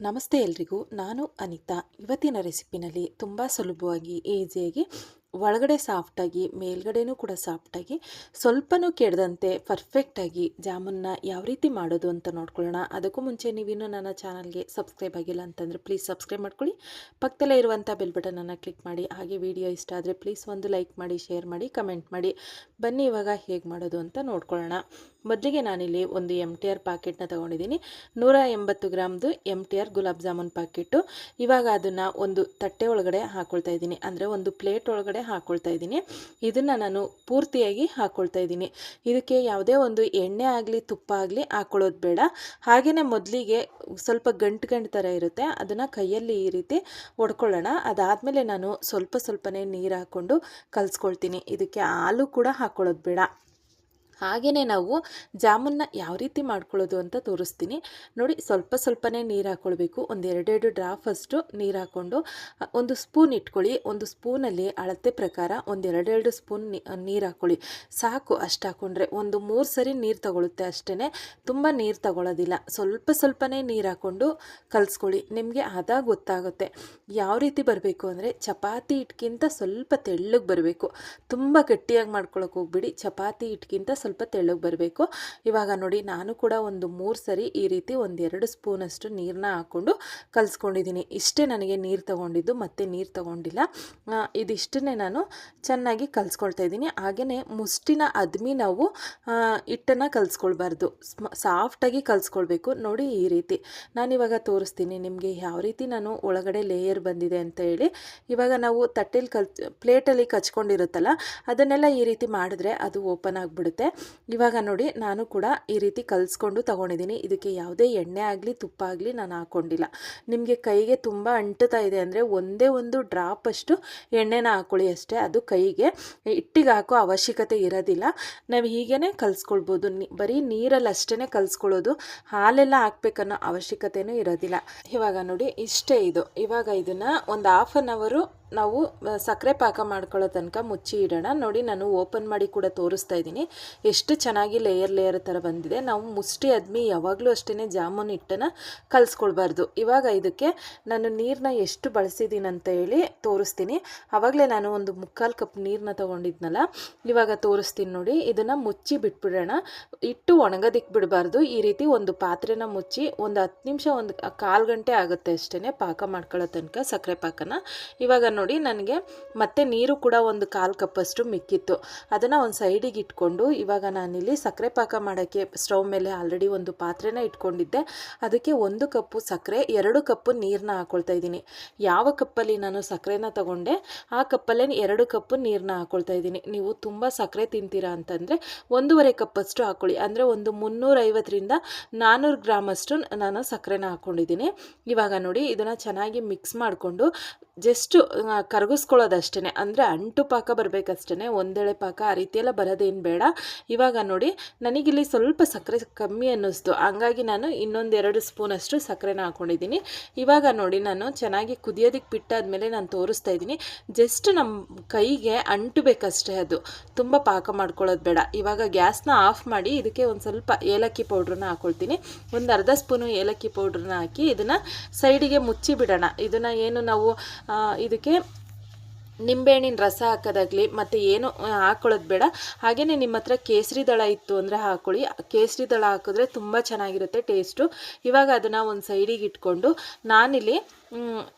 ನಮಸ್ತೆ ಎಲ್ರಿಗೂ. ನಾನು ಅನಿತಾ. ಇವತ್ತಿನ ರೆಸಿಪಿನಲ್ಲಿ ತುಂಬ ಸುಲಭವಾಗಿ ಈಸಿಯಾಗಿ ಒಳಗಡೆ ಸಾಫ್ಟಾಗಿ ಮೇಲ್ಗಡೆನೂ ಕೂಡ ಸಾಫ್ಟಾಗಿ ಸ್ವಲ್ಪನೂ ಕೆಡದಂತೆ ಪರ್ಫೆಕ್ಟಾಗಿ ಜಾಮೂನ್ನ ಯಾವ ರೀತಿ ಮಾಡೋದು ಅಂತ ನೋಡ್ಕೊಳ್ಳೋಣ. ಅದಕ್ಕೂ ಮುಂಚೆ ನೀವಿನ್ನೂ ನನ್ನ ಚಾನಲ್ಗೆ ಸಬ್ಸ್ಕ್ರೈಬ್ ಆಗಿಲ್ಲ ಅಂತಂದರೆ ಪ್ಲೀಸ್ ಸಬ್ಸ್ಕ್ರೈಬ್ ಮಾಡ್ಕೊಳ್ಳಿ. ಪಕ್ಕದಲ್ಲೇ ಇರುವಂಥ ಬೆಲ್ ಬಟನನ್ನು ಕ್ಲಿಕ್ ಮಾಡಿ. ಹಾಗೆ ವಿಡಿಯೋ ಇಷ್ಟ ಆದರೆ ಪ್ಲೀಸ್ ಒಂದು ಲೈಕ್ ಮಾಡಿ, ಶೇರ್ ಮಾಡಿ, ಕಮೆಂಟ್ ಮಾಡಿ. ಬನ್ನಿ ಇವಾಗ ಹೇಗೆ ಮಾಡೋದು ಅಂತ ನೋಡ್ಕೊಳ್ಳೋಣ. ಮೊದಲಿಗೆ ನಾನಿಲ್ಲಿ ಒಂದು MTR ಪ್ಯಾಕೆಟ್ನ ತೊಗೊಂಡಿದ್ದೀನಿ. 180 ಗ್ರಾಮ್ದು MTR ಗುಲಾಬ್ ಜಾಮೂನ್ ಪ್ಯಾಕೆಟು. ಇವಾಗ ಅದನ್ನು ಒಂದು ತಟ್ಟೆ ಒಳಗಡೆ ಹಾಕ್ಕೊಳ್ತಾ ಇದ್ದೀನಿ, ಅಂದರೆ ಒಂದು ಪ್ಲೇಟ್ ಒಳಗಡೆ ಹಾಕ್ಕೊಳ್ತಾ ಇದ್ದೀನಿ. ಇದನ್ನು ನಾನು ಪೂರ್ತಿಯಾಗಿ ಹಾಕ್ಕೊಳ್ತಾ ಇದ್ದೀನಿ. ಇದಕ್ಕೆ ಯಾವುದೇ ಒಂದು ಎಣ್ಣೆ ಆಗಲಿ ತುಪ್ಪ ಆಗಲಿ ಹಾಕ್ಕೊಳ್ಳೋದು ಬೇಡ. ಹಾಗೆಯೇ ಮೊದಲಿಗೆ ಸ್ವಲ್ಪ ಗಂಟು ಥರ ಇರುತ್ತೆ, ಅದನ್ನು ಕೈಯಲ್ಲಿ ಈ ರೀತಿ ಒಡ್ಕೊಳ್ಳೋಣ. ಅದಾದಮೇಲೆ ನಾನು ಸ್ವಲ್ಪನೇ ನೀರು ಹಾಕ್ಕೊಂಡು ಕಲಿಸ್ಕೊಳ್ತೀನಿ. ಇದಕ್ಕೆ ಹಾಲು ಕೂಡ ಹಾಕ್ಕೊಳ್ಳೋದು ಬೇಡ. ಹಾಗೆಯೇ ನಾವು ಜಾಮೂನ್ನ ಯಾವ ರೀತಿ ಮಾಡ್ಕೊಳ್ಳೋದು ಅಂತ ತೋರಿಸ್ತೀನಿ ನೋಡಿ. ಸ್ವಲ್ಪನೇ ನೀರು ಹಾಕ್ಕೊಳ್ಬೇಕು. ಒಂದು 2 ಡ್ರಾಪ್ ಅಷ್ಟು ನೀರು ಹಾಕ್ಕೊಂಡು ಒಂದು ಸ್ಪೂನ್ ಇಟ್ಕೊಳ್ಳಿ. ಒಂದು ಸ್ಪೂನಲ್ಲಿ ಅಳತೆ ಪ್ರಕಾರ ಒಂದು 2 ಸ್ಪೂನ್ ನೀರು ಹಾಕ್ಕೊಳ್ಳಿ ಸಾಕು. ಅಷ್ಟು ಹಾಕ್ಕೊಂಡ್ರೆ ಒಂದು 3 ಸರಿ ನೀರು ತಗೊಳುತ್ತೆ ಅಷ್ಟೇ, ತುಂಬ ನೀರು ತಗೊಳ್ಳೋದಿಲ್ಲ. ಸ್ವಲ್ಪನೇ ನೀರು ಹಾಕ್ಕೊಂಡು ಕಲಿಸ್ಕೊಳ್ಳಿ. ನಿಮಗೆ ಅದಾಗ ಗೊತ್ತಾಗುತ್ತೆ ಯಾವ ರೀತಿ ಬರಬೇಕು ಅಂದರೆ ಚಪಾತಿ ಹಿಟ್ಗಿಂತ ಸ್ವಲ್ಪ ತೆಳ್ಳಗೆ ಬರಬೇಕು. ತುಂಬ ಗಟ್ಟಿಯಾಗಿ ಮಾಡ್ಕೊಳಕ್ಕೆ ಹೋಗ್ಬಿಡಿ. ಚಪಾತಿ ಹಿಟ್ಗಿಂತ ಸ್ವಲ್ಪ ತೆಳ್ಳಗೆ ಬರಬೇಕು. ಇವಾಗ ನೋಡಿ, ನಾನು ಕೂಡ ಒಂದು 3 ಸರಿ ಈ ರೀತಿ ಒಂದು 2 ಸ್ಪೂನಷ್ಟು ನೀರನ್ನ ಹಾಕ್ಕೊಂಡು ಕಲಿಸ್ಕೊಂಡಿದ್ದೀನಿ. ಇಷ್ಟೇ ನನಗೆ ನೀರು ತಗೊಂಡಿದ್ದು, ಮತ್ತೆ ನೀರು ತಗೊಂಡಿಲ್ಲ. ಇದಿಷ್ಟನ್ನೇ ನಾನು ಚೆನ್ನಾಗಿ ಕಲಿಸ್ಕೊಳ್ತಾ ಇದ್ದೀನಿ. ಹಾಗೆಯೇ ಮುಷ್ಟಿನ ಅದ್ಮಿ ನಾವು ಹಿಟ್ಟನ್ನು ಕಲಿಸ್ಕೊಳ್ಬಾರ್ದು, ಸಾಫ್ಟಾಗಿ ಕಲಿಸ್ಕೊಳ್ಬೇಕು. ನೋಡಿ ಈ ರೀತಿ ನಾನಿವಾಗ ತೋರಿಸ್ತೀನಿ ನಿಮಗೆ ಯಾವ ರೀತಿ ನಾನು ಒಳಗಡೆ ಲೇಯರ್ ಬಂದಿದೆ ಅಂತ ಹೇಳಿ. ಇವಾಗ ನಾವು ತಟ್ಟೆಲಿ ಪ್ಲೇಟಲ್ಲಿ ಕಚ್ಕೊಂಡಿರುತ್ತಲ್ಲ, ಅದನ್ನೆಲ್ಲ ಈ ರೀತಿ ಮಾಡಿದ್ರೆ ಅದು ಓಪನ್ ಆಗಿಬಿಡುತ್ತೆ. ಇವಾಗ ನೋಡಿ, ನಾನು ಕೂಡ ಈ ರೀತಿ ಕಲಿಸ್ಕೊಂಡು ತೊಗೊಂಡಿದ್ದೀನಿ. ಇದಕ್ಕೆ ಯಾವುದೇ ಎಣ್ಣೆ ಆಗಲಿ ತುಪ್ಪ ಆಗಲಿ ನಾನು ಹಾಕ್ಕೊಂಡಿಲ್ಲ. ನಿಮಗೆ ಕೈಗೆ ತುಂಬ ಅಂಟುತ್ತಾ ಇದೆ ಅಂದರೆ ಒಂದೇ ಒಂದು ಡ್ರಾಪ್ ಅಷ್ಟು ಎಣ್ಣೆನ ಹಾಕ್ಕೊಳ್ಳಿ ಅಷ್ಟೇ. ಅದು ಕೈಗೆ ಹಿಟ್ಟಿಗೆ ಹಾಕೋ ಅವಶ್ಯಕತೆ ಇರೋದಿಲ್ಲ. ನಾವು ಹೀಗೇ ಕಲಿಸ್ಕೊಳ್ಬೋದು. ಬರೀ ನೀರಲ್ಲಿ ಅಷ್ಟೇ ಕಲಿಸ್ಕೊಳ್ಳೋದು, ಹಾಲೆಲ್ಲ ಹಾಕ್ಬೇಕನ್ನೋ ಅವಶ್ಯಕತೆಯೂ ಇರೋದಿಲ್ಲ. ಇವಾಗ ನೋಡಿ ಇಷ್ಟೇ ಇದು. ಇವಾಗ ಇದನ್ನು ಒಂದು ಹಾಫ್ ಆನ್ ಅವರು ನಾವು ಸಕ್ಕರೆ ಪಾಕ ಮಾಡ್ಕೊಳ್ಳೋ ತನಕ ಮುಚ್ಚಿ ಇಡೋಣ. ನೋಡಿ, ನಾನು ಓಪನ್ ಮಾಡಿ ಕೂಡ ತೋರಿಸ್ತಾ ಇದ್ದೀನಿ ಎಷ್ಟು ಚೆನ್ನಾಗಿ ಲೇಯರ್ ಥರ ಬಂದಿದೆ. ನಾವು ಮುಷ್ಟಿ ಅದ್ಮಿ ಯಾವಾಗಲೂ ಅಷ್ಟೇ ಜಾಮೂನ್ ಹಿಟ್ಟನ್ನು ಕಲಿಸ್ಕೊಳ್ಬಾರ್ದು. ಇವಾಗ ಇದಕ್ಕೆ ನಾನು ನೀರನ್ನ ಎಷ್ಟು ಬಳಸಿದ್ದೀನಿ ಅಂತ ಹೇಳಿ ತೋರಿಸ್ತೀನಿ. ಆವಾಗಲೇ ನಾನು ಒಂದು 3/4 ಕಪ್ ನೀರನ್ನ ತೊಗೊಂಡಿದ್ನಲ್ಲ, ಇವಾಗ ತೋರಿಸ್ತೀನಿ ನೋಡಿ. ಇದನ್ನು ಮುಚ್ಚಿ ಬಿಟ್ಬಿಡೋಣ. ಹಿಟ್ಟು ಒಣಗೋದಕ್ಕೆ ಬಿಡಬಾರ್ದು. ಈ ರೀತಿ ಒಂದು ಪಾತ್ರೆನ ಮುಚ್ಚಿ ಒಂದು 10 ನಿಮಿಷ, ಒಂದು 1/4 ಗಂಟೆ ಆಗುತ್ತೆ ಅಷ್ಟೇ ಪಾಕ ಮಾಡ್ಕೊಳ್ಳೋ ತನಕ ಸಕ್ಕರೆ ಪಾಕನ. ಇವಾಗ ನೋಡಿ, ನನಗೆ ಮತ್ತೆ ನೀರು ಕೂಡ ಒಂದು 1/4 ಕಪ್ಪಷ್ಟು ಮಿಕ್ಕಿತ್ತು. ಅದನ್ನು ಒಂದು ಸೈಡಿಗೆ ಇಟ್ಕೊಂಡು ಇವಾಗ ನಾನಿಲ್ಲಿ ಸಕ್ಕರೆ ಪಾಕ ಮಾಡೋಕ್ಕೆ ಸ್ಟವ್ ಮೇಲೆ ಆಲ್ರೆಡಿ ಒಂದು ಪಾತ್ರೆನ ಇಟ್ಕೊಂಡಿದ್ದೆ. ಅದಕ್ಕೆ 1 ಕಪ್ಪು ಸಕ್ಕರೆ, 2 ಕಪ್ಪು ನೀರನ್ನ ಹಾಕ್ಕೊಳ್ತಾ ಇದ್ದೀನಿ. ಯಾವ ಕಪ್ಪಲ್ಲಿ ನಾನು ಸಕ್ಕರೆನ ತಗೊಂಡೆ ಆ ಕಪ್ಪಲ್ಲೇ 2 ಕಪ್ಪು ನೀರನ್ನ ಹಾಕ್ಕೊಳ್ತಾ ಇದ್ದೀನಿ. ನೀವು ತುಂಬ ಸಕ್ಕರೆ ತಿಂತೀರಾ ಅಂತಂದರೆ 1.5 ಕಪ್ಪಷ್ಟು ಹಾಕ್ಕೊಳ್ಳಿ. ಅಂದರೆ ಒಂದು 350ರಿಂದ 400 ಗ್ರಾಮಷ್ಟು ನಾನು ಸಕ್ಕರೆನ ಹಾಕ್ಕೊಂಡಿದ್ದೀನಿ. ಇವಾಗ ನೋಡಿ, ಇದನ್ನು ಚೆನ್ನಾಗಿ ಮಿಕ್ಸ್ ಮಾಡಿಕೊಂಡು ಜಸ್ಟು ಕರಗಿಸ್ಕೊಳ್ಳೋದಷ್ಟೇ, ಅಂದರೆ ಅಂಟು ಪಾಕ ಬರಬೇಕಷ್ಟೇ, ಒಂದೆಳೆ ಪಾಕ ಆ ರೀತಿಯೆಲ್ಲ ಬರೋದೇನು ಬೇಡ. ಇವಾಗ ನೋಡಿ, ನನಗಿಲ್ಲಿ ಸ್ವಲ್ಪ ಸಕ್ಕರೆ ಕಮ್ಮಿ ಅನ್ನಿಸ್ತು, ಹಂಗಾಗಿ ನಾನು ಇನ್ನೊಂದು 2 ಸ್ಪೂನಷ್ಟು ಸಕ್ಕರೆನ ಹಾಕ್ಕೊಂಡಿದ್ದೀನಿ. ಇವಾಗ ನೋಡಿ, ನಾನು ಚೆನ್ನಾಗಿ ಕುದಿಯೋದಕ್ಕೆ ಬಿಟ್ಟಾದಮೇಲೆ ನಾನು ತೋರಿಸ್ತಾ ಇದ್ದೀನಿ. ಜಸ್ಟ್ ನಮ್ಮ ಕೈಗೆ ಅಂಟು ಬೇಕಷ್ಟೇ, ಅದು ತುಂಬ ಪಾಕ ಮಾಡ್ಕೊಳ್ಳೋದು ಬೇಡ. ಇವಾಗ ಗ್ಯಾಸ್ನ ಆಫ್ ಮಾಡಿ ಇದಕ್ಕೆ ಒಂದು ಸ್ವಲ್ಪ ಏಲಕ್ಕಿ ಪೌಡ್ರನ್ನ ಹಾಕ್ಕೊಳ್ತೀನಿ. ಒಂದು ಅರ್ಧ ಸ್ಪೂನು ಏಲಕ್ಕಿ ಪೌಡ್ರನ್ನ ಹಾಕಿ ಇದನ್ನು ಸೈಡಿಗೆ ಮುಚ್ಚಿ ಬಿಡೋಣ. ಇದನ್ನು ಏನು ನಾವು ಇದಕ್ಕೆ ನಿಂಬೆಹಣ್ಣಿನ ರಸ ಹಾಕೋದಾಗಲಿ ಮತ್ತು ಏನು ಹಾಕ್ಕೊಳ್ಳೋದು ಬೇಡ. ಹಾಗೆಯೇ ನಿಮ್ಮ ಹತ್ರ ಕೇಸರಿ ದಳ ಇತ್ತು ಅಂದರೆ ಹಾಕ್ಕೊಳ್ಳಿ. ಕೇಸರಿ ದಳ ಹಾಕಿದ್ರೆ ತುಂಬ ಚೆನ್ನಾಗಿರುತ್ತೆ ಟೇಸ್ಟು. ಇವಾಗ ಅದನ್ನು ಒಂದು ಸೈಡಿಗೆ ಇಟ್ಕೊಂಡು ನಾನಿಲ್ಲಿ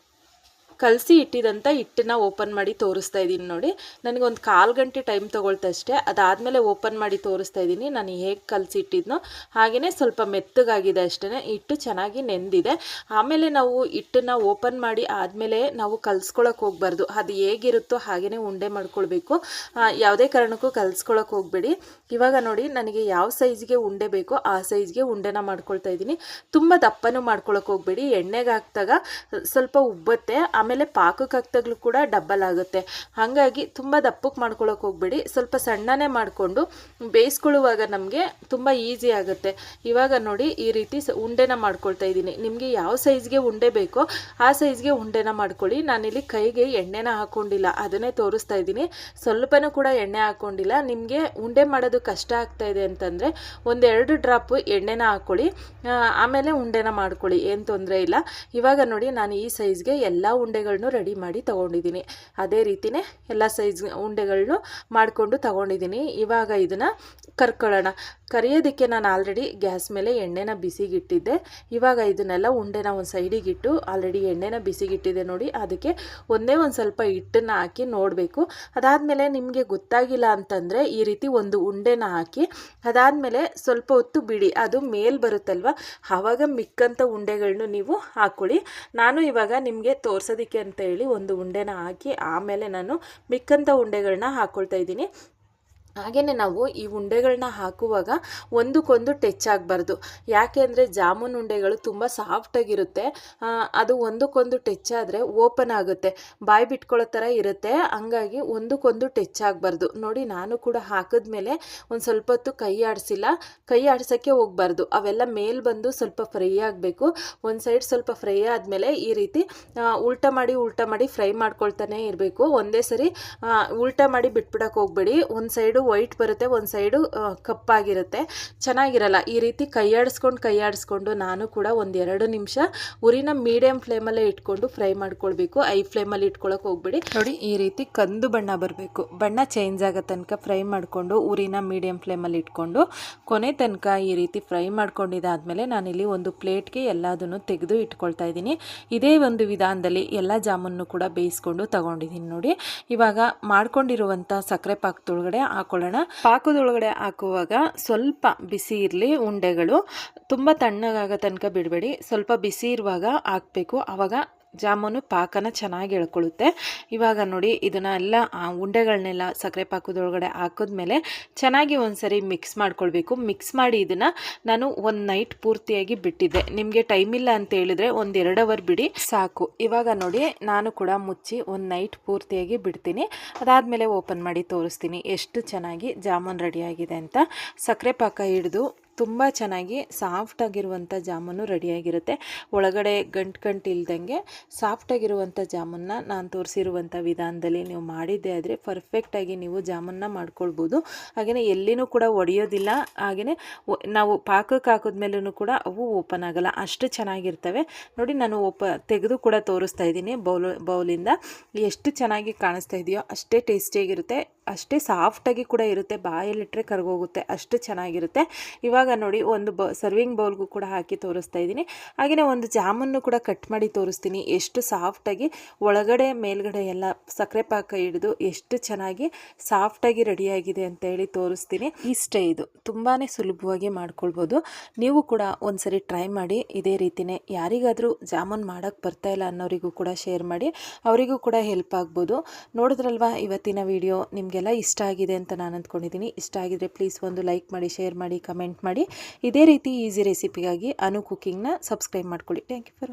ಕಲಸಿ ಇಟ್ಟಿದಂಥ ಹಿಟ್ಟನ್ನ ಓಪನ್ ಮಾಡಿ ತೋರಿಸ್ತಾ ಇದ್ದೀನಿ ನೋಡಿ. ನನಗೆ ಒಂದು 1/4 ಗಂಟೆ ಟೈಮ್ ತೊಗೊಳ್ತಷ್ಟೇ. ಅದಾದಮೇಲೆ ಓಪನ್ ಮಾಡಿ ತೋರಿಸ್ತಾ ಇದ್ದೀನಿ ನಾನು ಹೇಗೆ ಕಲಸಿ ಇಟ್ಟಿದ್ನೋ ಹಾಗೆಯೇ ಸ್ವಲ್ಪ ಮೆತ್ತಗಾಗಿದೆ ಅಷ್ಟೇ. ಹಿಟ್ಟು ಚೆನ್ನಾಗಿ ನೆಂದಿದೆ. ಆಮೇಲೆ ನಾವು ಹಿಟ್ಟನ್ನು ಓಪನ್ ಮಾಡಿ ಆದಮೇಲೆ ನಾವು ಕಲಿಸ್ಕೊಳ್ಳೋಕೆ ಹೋಗಬಾರ್ದು. ಅದು ಹೇಗಿರುತ್ತೋ ಹಾಗೆಯೇ ಉಂಡೆ ಮಾಡ್ಕೊಳ್ಬೇಕು. ಯಾವುದೇ ಕಾರಣಕ್ಕೂ ಕಲಿಸ್ಕೊಳ್ಳೋಕೆ ಹೋಗಬೇಡಿ. ಇವಾಗ ನೋಡಿ, ನನಗೆ ಯಾವ ಸೈಜ್ಗೆ ಉಂಡೆ ಬೇಕೋ ಆ ಸೈಜ್ಗೆ ಉಂಡೆನ ಮಾಡ್ಕೊಳ್ತಾ ಇದ್ದೀನಿ. ತುಂಬ ದಪ್ಪನೂ ಮಾಡ್ಕೊಳಕ್ಕೆ ಹೋಗಬೇಡಿ. ಎಣ್ಣೆಗೆ ಹಾಕಿದಾಗ ಸ್ವಲ್ಪ ಉಬ್ಬುತ್ತೆ. ಆಮೇಲೆ ಆಮೇಲೆ ಪಾಕಕ್ಕೆ ಹಾಕ್ದಾಗ್ಲೂ ಕೂಡ ಡಬ್ಬಲ್ ಆಗುತ್ತೆ. ಹಾಗಾಗಿ ತುಂಬ ದಪ್ಪಕ್ಕೆ ಮಾಡ್ಕೊಳ್ಳೋಕೆ ಹೋಗಬೇಡಿ, ಸ್ವಲ್ಪ ಸಣ್ಣನೇ ಮಾಡಿಕೊಂಡು ಬೇಯಿಸ್ಕೊಳ್ಳುವಾಗ ನಮಗೆ ತುಂಬ ಈಸಿ ಆಗುತ್ತೆ. ಇವಾಗ ನೋಡಿ ಈ ರೀತಿ ಉಂಡೆನ ಮಾಡ್ಕೊಳ್ತಾ ಇದ್ದೀನಿ. ನಿಮಗೆ ಯಾವ ಸೈಜ್ಗೆ ಉಂಡೆ ಬೇಕೋ ಆ ಸೈಜ್ಗೆ ಉಂಡೆನ ಮಾಡ್ಕೊಳ್ಳಿ. ನಾನಿಲ್ಲಿ ಕೈಗೆ ಎಣ್ಣೆನ ಹಾಕ್ಕೊಂಡಿಲ್ಲ, ಅದನ್ನೇ ತೋರಿಸ್ತಾ ಇದ್ದೀನಿ. ಸ್ವಲ್ಪನೂ ಕೂಡ ಎಣ್ಣೆ ಹಾಕ್ಕೊಂಡಿಲ್ಲ. ನಿಮಗೆ ಉಂಡೆ ಮಾಡೋದು ಕಷ್ಟ ಆಗ್ತಾ ಇದೆ ಅಂತಂದರೆ ಒಂದೆರಡು ಡ್ರಾಪ್ ಎಣ್ಣೆನ ಹಾಕ್ಕೊಳ್ಳಿ, ಆಮೇಲೆ ಉಂಡೆನ ಮಾಡ್ಕೊಳ್ಳಿ, ಏನು ತೊಂದರೆ ಇಲ್ಲ. ಇವಾಗ ನೋಡಿ ನಾನು ಈ ಸೈಜ್ಗೆ ಎಲ್ಲ ಉಂಡೆಗಳನ್ನು ರೆಡಿ ಮಾಡಿ ತೊಗೊಂಡಿದ್ದೀನಿ. ಅದೇ ರೀತಿಯೇ ಎಲ್ಲ ಸೈಜ್ ಉಂಡೆಗಳನ್ನು ಮಾಡಿಕೊಂಡು ತೊಗೊಂಡಿದ್ದೀನಿ. ಇವಾಗ ಇದನ್ನು ಕರ್ಕೊಳ್ಳೋಣ. ಕರಿಯೋದಕ್ಕೆ ನಾನು ಆಲ್ರೆಡಿ ಗ್ಯಾಸ್ ಮೇಲೆ ಎಣ್ಣೆನ ಬಿಸಿಗಿಟ್ಟಿದ್ದೆ. ಇವಾಗ ಇದನ್ನೆಲ್ಲ ಉಂಡೆನ ಒಂದು ಸೈಡಿಗಿಟ್ಟು ಆಲ್ರೆಡಿ ಎಣ್ಣೆನ ಬಿಸಿಗಿಟ್ಟಿದ್ದೆ ನೋಡಿ. ಅದಕ್ಕೆ ಒಂದೇ ಒಂದು ಸ್ವಲ್ಪ ಹಿಟ್ಟನ್ನು ಹಾಕಿ ನೋಡಬೇಕು. ಅದಾದಮೇಲೆ ನಿಮಗೆ ಗೊತ್ತಾಗಿಲ್ಲ ಅಂತಂದರೆ ಈ ರೀತಿ ಒಂದು ಉಂಡೆನ ಹಾಕಿ ಅದಾದಮೇಲೆ ಸ್ವಲ್ಪ ಹೊತ್ತು ಬಿಡಿ, ಅದು ಮೇಲ್ ಬರುತ್ತಲ್ವ, ಆವಾಗ ಮಿಕ್ಕಂಥ ಉಂಡೆಗಳನ್ನು ನೀವು ಹಾಕ್ಕೊಳ್ಳಿ. ನಾನು ಇವಾಗ ನಿಮಗೆ ತೋರಿಸೋದಕ್ಕೆ ಅಂತ ಹೇಳಿ ಒಂದು ಉಂಡೆನ ಹಾಕಿ ಆಮೇಲೆ ನಾನು ಮಿಕ್ಕಂಥ ಉಂಡೆಗಳನ್ನ ಹಾಕ್ಕೊಳ್ತಾ ಇದ್ದೀನಿ. ಹಾಗೆಯೇ ನಾವು ಈ ಉಂಡೆಗಳನ್ನ ಹಾಕುವಾಗ ಒಂದಕ್ಕೊಂದು ಟಚ್ ಆಗಬಾರ್ದು. ಯಾಕೆ ಅಂದರೆ ಜಾಮೂನ್ ಉಂಡೆಗಳು ತುಂಬ ಸಾಫ್ಟಾಗಿರುತ್ತೆ, ಅದು ಒಂದಕ್ಕೊಂದು ಟಚ್ ಆದರೆ ಓಪನ್ ಆಗುತ್ತೆ, ಬಾಯಿ ಬಿಟ್ಕೊಳ್ಳೋ ಥರ ಇರುತ್ತೆ. ಹಂಗಾಗಿ ಒಂದಕ್ಕೊಂದು ಟಚ್ ಆಗಬಾರ್ದು. ನೋಡಿ ನಾನು ಕೂಡ ಹಾಕಿದ್ಮೇಲೆ ಒಂದು ಸ್ವಲ್ಪ ಹೊತ್ತು ಕೈ ಆಡಿಸಿಲ್ಲ, ಕೈ ಆಡ್ಸೋಕ್ಕೆ ಹೋಗಬಾರ್ದು. ಅವೆಲ್ಲ ಮೇಲೆ ಬಂದು ಸ್ವಲ್ಪ ಫ್ರೈ ಆಗಬೇಕು. ಒಂದು ಸೈಡ್ ಸ್ವಲ್ಪ ಫ್ರೈ ಆದಮೇಲೆ ಈ ರೀತಿ ಉಲ್ಟಾ ಮಾಡಿ ಫ್ರೈ ಮಾಡ್ಕೊಳ್ತಾನೆ ಇರಬೇಕು. ಒಂದೇ ಸರಿ ಉಲ್ಟಾ ಮಾಡಿ ಬಿಟ್ಬಿಡಕ್ಕೆ ಹೋಗಬೇಡಿ. ಒಂದು ಸೈಡು ವೈಟ್ ಬರುತ್ತೆ, ಒಂದು ಸೈಡು ಕಪ್ಪಾಗಿರುತ್ತೆ, ಚೆನ್ನಾಗಿರಲ್ಲ. ಈ ರೀತಿ ಕೈ ಆಡಿಸ್ಕೊಂಡು ನಾನು ಕೂಡ ಒಂದು 2 ನಿಮಿಷ ಉರಿನ ಮೀಡಿಯಂ ಫ್ಲೇಮಲ್ಲೇ ಇಟ್ಕೊಂಡು ಫ್ರೈ ಮಾಡ್ಕೊಳ್ಬೇಕು. ಐ ಫ್ಲೇಮಲ್ಲಿ ಇಟ್ಕೊಳ್ಳೋಕೆ ಹೋಗ್ಬೇಡಿ. ನೋಡಿ ಈ ರೀತಿ ಕಂದು ಬಣ್ಣ ಬರಬೇಕು, ಬಣ್ಣ ಚೇಂಜ್ ಆಗೋ ತನಕ ಫ್ರೈ ಮಾಡಿಕೊಂಡು ಉರಿನ ಮೀಡಿಯಂ ಫ್ಲೇಮಲ್ಲಿ ಇಟ್ಕೊಂಡು ಕೊನೆ ತನಕ ಈ ರೀತಿ ಫ್ರೈ ಮಾಡ್ಕೊಂಡಿದ್ದಾದಮೇಲೆ ನಾನಿಲ್ಲಿ ಒಂದು ಪ್ಲೇಟ್ಗೆ ಎಲ್ಲದನ್ನು ತೆಗೆದು ಇಟ್ಕೊಳ್ತಾ ಇದ್ದೀನಿ. ಇದೇ ಒಂದು ವಿಧಾನದಲ್ಲಿ ಎಲ್ಲ ಜಾಮೂನು ಕೂಡ ಬೇಯಿಸ್ಕೊಂಡು ತಗೊಂಡಿದ್ದೀನಿ ನೋಡಿ. ಇವಾಗ ಮಾಡ್ಕೊಂಡಿರುವಂಥ ಸಕ್ಕರೆ ಪಾಕದೊಳಗಡೆ ಹಾಕೊಳ್ಳೋಣ. ಪಾಕದೊಳಗಡೆ ಹಾಕುವಾಗ ಸ್ವಲ್ಪ ಬಿಸಿ ಇರಲಿ ಉಂಡೆಗಳು, ತುಂಬ ತಣ್ಣಗಾಗೋ ತನಕ ಬಿಡಬೇಡಿ. ಸ್ವಲ್ಪ ಬಿಸಿ ಇರುವಾಗ ಹಾಕಬೇಕು, ಆವಾಗ ಜಾಮೂನು ಪಾಕನ ಚೆನ್ನಾಗಿ ಎಳ್ಕೊಳ್ಳುತ್ತೆ. ಇವಾಗ ನೋಡಿ ಇದನ್ನೆಲ್ಲ ಉಂಡೆಗಳನ್ನೆಲ್ಲ ಸಕ್ಕರೆ ಪಾಕದೊಳಗಡೆ ಹಾಕಿದ್ಮೇಲೆ ಚೆನ್ನಾಗಿ ಒಂದ್ಸರಿ ಮಿಕ್ಸ್ ಮಾಡ್ಕೊಳ್ಬೇಕು. ಮಿಕ್ಸ್ ಮಾಡಿ ಇದನ್ನು ನಾನು ಒಂದು ನೈಟ್ ಪೂರ್ತಿಯಾಗಿ ಬಿಟ್ಟಿದ್ದೆ. ನಿಮಗೆ ಟೈಮ್ ಇಲ್ಲ ಅಂತ ಹೇಳಿದ್ರೆ 1-2 ಅವರ್ ಬಿಡಿ ಸಾಕು. ಇವಾಗ ನೋಡಿ ನಾನು ಕೂಡ ಮುಚ್ಚಿ ಒಂದು ನೈಟ್ ಪೂರ್ತಿಯಾಗಿ ಬಿಡ್ತೀನಿ. ಅದಾದಮೇಲೆ ಓಪನ್ ಮಾಡಿ ತೋರಿಸ್ತೀನಿ ಎಷ್ಟು ಚೆನ್ನಾಗಿ ಜಾಮೂನ್ ರೆಡಿಯಾಗಿದೆ ಅಂತ. ಸಕ್ಕರೆ ಪಾಕ ಹಿಡಿದು ತುಂಬ ಚೆನ್ನಾಗಿ ಸಾಫ್ಟಾಗಿರುವಂಥ ಜಾಮೂನು ರೆಡಿಯಾಗಿರುತ್ತೆ. ಒಳಗಡೆ ಗಂಟು ಇಲ್ದಂಗೆ ಸಾಫ್ಟಾಗಿರುವಂಥ ಜಾಮೂನ್ನ ನಾನು ತೋರಿಸಿರುವಂಥ ವಿಧಾನದಲ್ಲಿ ನೀವು ಮಾಡಿದ್ದೆ ಆದರೆ ಪರ್ಫೆಕ್ಟಾಗಿ ನೀವು ಜಾಮೂನ್ನ ಮಾಡ್ಕೊಳ್ಬೋದು. ಹಾಗೆಯೇ ಎಲ್ಲಿನೂ ಕೂಡ ಒಡೆಯೋದಿಲ್ಲ. ಹಾಗೆಯೇ ನಾವು ಪಾಕಕ್ಕೆ ಹಾಕಿದ್ಮೇಲೂ ಕೂಡ ಅವು ಓಪನ್ ಆಗೋಲ್ಲ, ಅಷ್ಟು ಚೆನ್ನಾಗಿರ್ತವೆ. ನೋಡಿ ನಾನು ತೆಗೆದು ಕೂಡ ತೋರಿಸ್ತಾ ಇದ್ದೀನಿ ಬೌಲಿಂದ. ಎಷ್ಟು ಚೆನ್ನಾಗಿ ಕಾಣಿಸ್ತಾ ಇದೆಯೋ ಅಷ್ಟೇ ಟೇಸ್ಟಿಯಾಗಿರುತ್ತೆ, ಅಷ್ಟೇ ಸಾಫ್ಟಾಗಿ ಕೂಡ ಇರುತ್ತೆ. ಬಾಯಲ್ಲಿಟ್ಟರೆ ಕರಗೋಗುತ್ತೆ, ಅಷ್ಟು ಚೆನ್ನಾಗಿರುತ್ತೆ. ಇವಾಗ ನೋಡಿ ಒಂದು ಸರ್ವಿಂಗ್ ಬೌಲ್ಗೂ ಕೂಡ ಹಾಕಿ ತೋರಿಸ್ತಾ ಇದ್ದೀನಿ. ಹಾಗೆಯೇ ಒಂದು ಜಾಮೂನು ಕೂಡ ಕಟ್ ಮಾಡಿ ತೋರಿಸ್ತೀನಿ. ಎಷ್ಟು ಸಾಫ್ಟಾಗಿ ಒಳಗಡೆ ಮೇಲ್ಗಡೆ ಎಲ್ಲ ಸಕ್ಕರೆ ಪಾಕ ಹಿಡಿದು ಎಷ್ಟು ಚೆನ್ನಾಗಿ ಸಾಫ್ಟಾಗಿ ರೆಡಿಯಾಗಿದೆ ಅಂತ ಹೇಳಿ ತೋರಿಸ್ತೀನಿ. ಇಷ್ಟೇ, ಇದು ತುಂಬಾ ಸುಲಭವಾಗಿ ಮಾಡ್ಕೊಳ್ಬೋದು. ನೀವು ಕೂಡ ಒಂದ್ಸರಿ ಟ್ರೈ ಮಾಡಿ. ಇದೇ ರೀತಿಯೇ ಯಾರಿಗಾದರೂ ಜಾಮೂನ್ ಮಾಡೋಕ್ಕೆ ಬರ್ತಾ ಇಲ್ಲ ಅನ್ನೋರಿಗೂ ಕೂಡ ಶೇರ್ ಮಾಡಿ, ಅವರಿಗೂ ಕೂಡ ಹೆಲ್ಪ್ ಆಗ್ಬೋದು. ನೋಡಿದ್ರಲ್ವಾ ಇವತ್ತಿನ ವಿಡಿಯೋ ನಿಮಗೆಲ್ಲ ಇಷ್ಟ ಆಗಿದೆ ಅಂತ ನಾನು ಅಂದ್ಕೊಂಡಿದ್ದೀನಿ. ಇಷ್ಟ ಆಗಿದ್ರೆ ಪ್ಲೀಸ್ ಒಂದು ಲೈಕ್ ಮಾಡಿ, ಶೇರ್ ಮಾಡಿ, ಕಮೆಂಟ್ ಮಾಡಿ. ಇದೇ ರೀತಿ ಈಸಿ ರೆಸಿಪಿಗಾಗಿ ಅನು ಕುಕಿಂಗ್ನ ಸಬ್ಸ್ಕ್ರೈಬ್ ಮಾಡ್ಕೊಳ್ಳಿ. Thank you for watching.